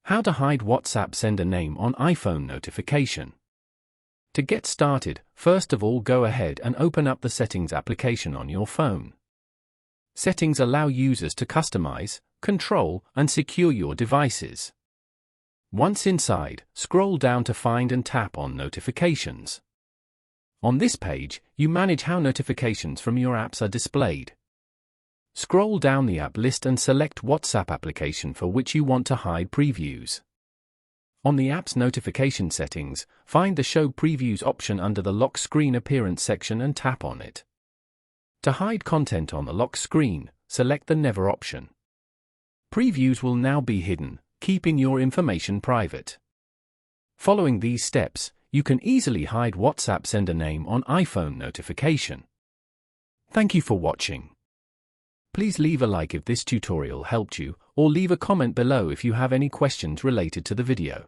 How to hide WhatsApp sender name on iPhone notification. To get started, first of all go ahead and open up the Settings application on your phone. Settings allow users to customize, control, and secure your devices. Once inside, scroll down to find and tap on Notifications. On this page, you manage how notifications from your apps are displayed. Scroll down the app list and select WhatsApp application for which you want to hide previews. On the app's notification settings, find the Show Previews option under the Lock Screen Appearance section and tap on it. To hide content on the lock screen, select the Never option. Previews will now be hidden, keeping your information private. Following these steps, you can easily hide WhatsApp sender name on iPhone notification. Thank you for watching. Please leave a like if this tutorial helped you, or leave a comment below if you have any questions related to the video.